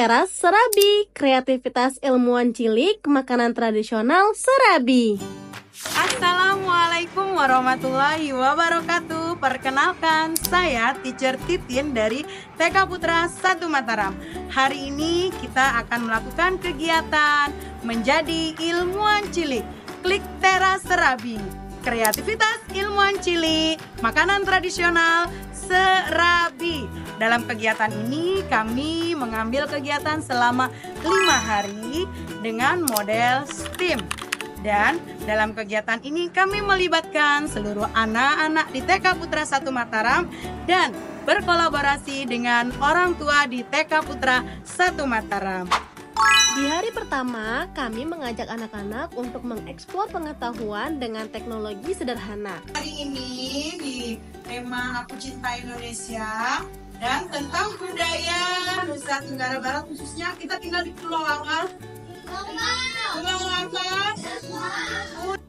Teras Serabi, kreativitas ilmuwan cilik, makanan tradisional Serabi. Assalamualaikum warahmatullahi wabarakatuh. Perkenalkan, saya Teacher Titin dari TK Putra 1 Mataram. Hari ini kita akan melakukan kegiatan menjadi ilmuwan cilik. Klik Teras Serabi, kreativitas ilmuwan cilik, makanan tradisional Serabi. Dalam kegiatan ini kami mengambil kegiatan selama 5 hari dengan model STEAM. Dan dalam kegiatan ini kami melibatkan seluruh anak-anak di TK Putra 1 Mataram dan berkolaborasi dengan orang tua di TK Putra 1 Mataram. Di hari pertama, kami mengajak anak-anak untuk mengeksplor pengetahuan dengan teknologi sederhana. Hari ini di tema Aku Cinta Indonesia dan tentang budaya Nusa Tenggara Barat, khususnya kita tinggal di Pulau apa? Pulau apa?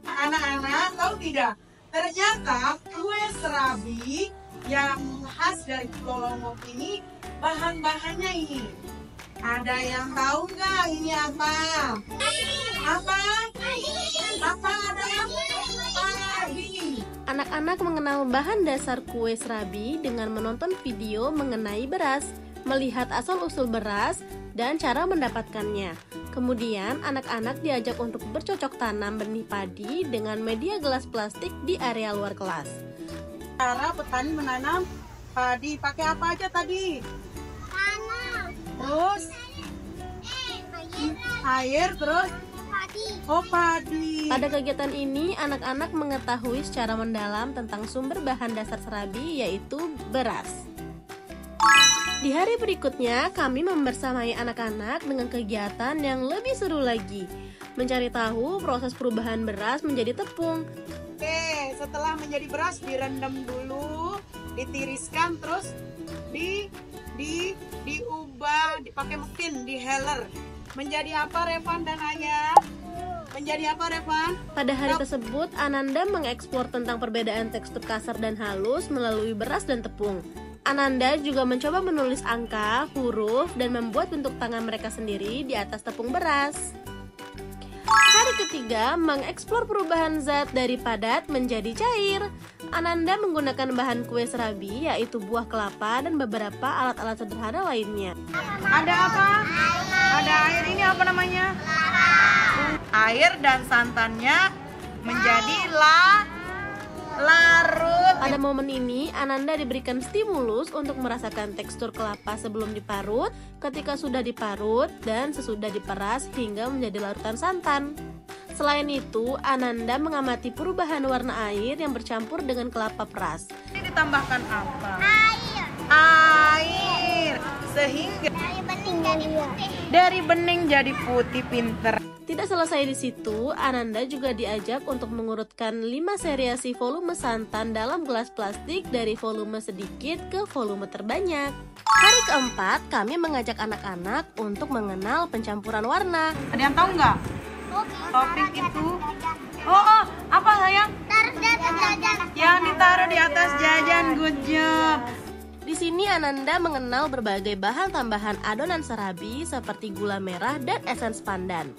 Anak-anak tahu tidak? Ternyata kue serabi yang khas dari Pulau Lombok ini bahan-bahannya ini. Ada yang tahu nggak ini apa? Apa? Apa ada yang padi? Anak-anak mengenal bahan dasar kue serabi dengan menonton video mengenai beras, melihat asal-usul beras, dan cara mendapatkannya. Kemudian, anak-anak diajak untuk bercocok tanam benih padi dengan media gelas plastik di area luar kelas. Cara petani menanam padi pakai apa aja tadi? Terus air, terus padi. Pada kegiatan ini, anak-anak mengetahui secara mendalam tentang sumber bahan dasar serabi, yaitu beras. Di hari berikutnya, kami membersamai anak-anak dengan kegiatan yang lebih seru lagi, mencari tahu proses perubahan beras menjadi tepung. Oke, setelah menjadi beras direndam dulu, ditiriskan, terus diubah, dipakai mesin, diheller. Menjadi apa, Revan dan Ayah? Menjadi apa, Revan? Pada hari tersebut, Ananda mengeksplor tentang perbedaan tekstur kasar dan halus melalui beras dan tepung. Ananda juga mencoba menulis angka, huruf, dan membuat bentuk tangan mereka sendiri di atas tepung beras. Hari ketiga, mengeksplor perubahan zat dari padat menjadi cair. Ananda menggunakan bahan kue serabi, yaitu buah kelapa dan beberapa alat-alat sederhana lainnya. Ada apa? Ada air, ini apa namanya? Air dan santannya menjadi larut. Pada momen ini, Ananda diberikan stimulus untuk merasakan tekstur kelapa sebelum diparut, ketika sudah diparut, dan sesudah diperas hingga menjadi larutan santan. Selain itu, Ananda mengamati perubahan warna air yang bercampur dengan kelapa peras. Ini ditambahkan apa? Air. Sehingga dari bening jadi putih, pinter. Tidak selesai di situ, Ananda juga diajak untuk mengurutkan 5 seriasi volume santan dalam gelas plastik dari volume sedikit ke volume terbanyak. Hari keempat, kami mengajak anak-anak untuk mengenal pencampuran warna. Ada yang tahu nggak? Topik itu. Oh, apa sayang? Yang ditaruh di atas jajan, good job. Di sini Ananda mengenal berbagai bahan tambahan adonan serabi seperti gula merah dan esens pandan.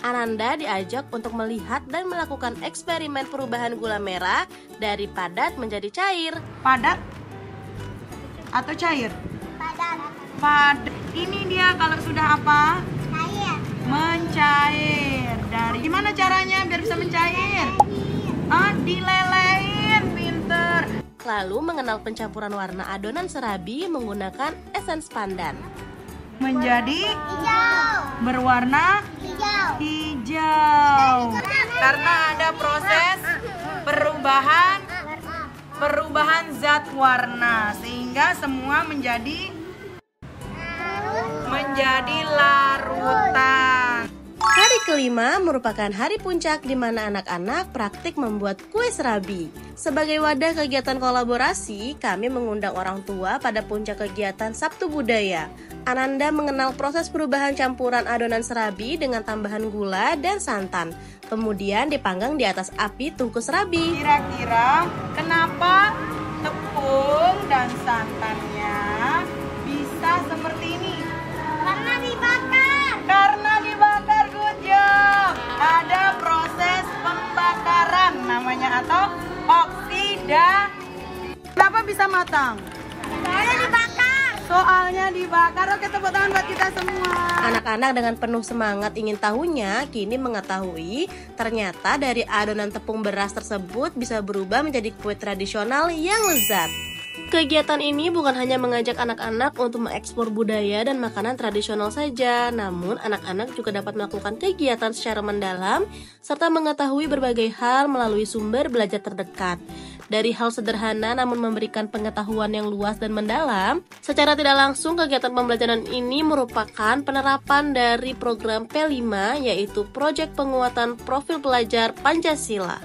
Ananda diajak untuk melihat dan melakukan eksperimen perubahan gula merah dari padat menjadi cair. Padat atau cair? Padat. Ini dia kalau sudah apa? Mencair. Dari gimana caranya biar bisa mencair? Dilelehin, pinter. Lalu mengenal pencampuran warna adonan serabi menggunakan esens pandan. Menjadi berwarna hijau. Karena ada proses perubahan zat warna sehingga semua menjadi larutan. Hari kelima merupakan hari puncak di mana anak-anak praktik membuat kue serabi. Sebagai wadah kegiatan kolaborasi, kami mengundang orang tua pada puncak kegiatan Sabtu Budaya. Ananda mengenal proses perubahan campuran adonan serabi dengan tambahan gula dan santan. Kemudian dipanggang di atas api tungku serabi. Kira-kira kenapa tepung dan santannya bisa seperti ini? Karena bisa matang? Soalnya dibakar. Soalnya dibakar. Oke, tepuk tangan buat kita semua. Anak-anak dengan penuh semangat ingin tahunya kini mengetahui ternyata dari adonan tepung beras tersebut bisa berubah menjadi kue tradisional yang lezat. Kegiatan ini bukan hanya mengajak anak-anak untuk mengeksplor budaya dan makanan tradisional saja, namun anak-anak juga dapat melakukan kegiatan secara mendalam serta mengetahui berbagai hal melalui sumber belajar terdekat. Dari hal sederhana namun memberikan pengetahuan yang luas dan mendalam, secara tidak langsung kegiatan pembelajaran ini merupakan penerapan dari program P5, yaitu Proyek Penguatan Profil Pelajar Pancasila.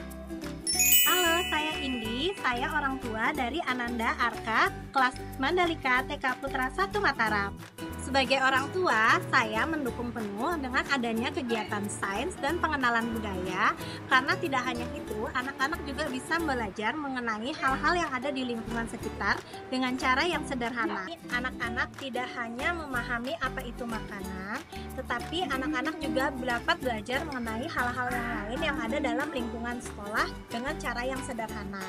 Halo, saya Indi. Saya orang tua dari Ananda Arka, kelas Mandalika TK Putra 1 Mataram. Sebagai orang tua, saya mendukung penuh dengan adanya kegiatan sains dan pengenalan budaya, karena tidak hanya itu, anak-anak juga bisa belajar mengenai hal-hal yang ada di lingkungan sekitar dengan cara yang sederhana. Anak-anak tidak hanya memahami apa itu makanan, tetapi anak-anak juga dapat belajar mengenai hal-hal yang lain yang ada dalam lingkungan sekolah dengan cara yang sederhana.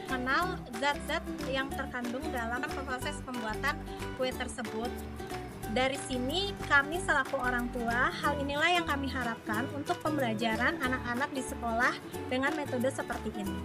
Kenal zat-zat yang terkandung dalam proses pembuatan kue tersebut. Dari sini, kami selaku orang tua, hal inilah yang kami harapkan untuk pembelajaran anak-anak di sekolah dengan metode seperti ini.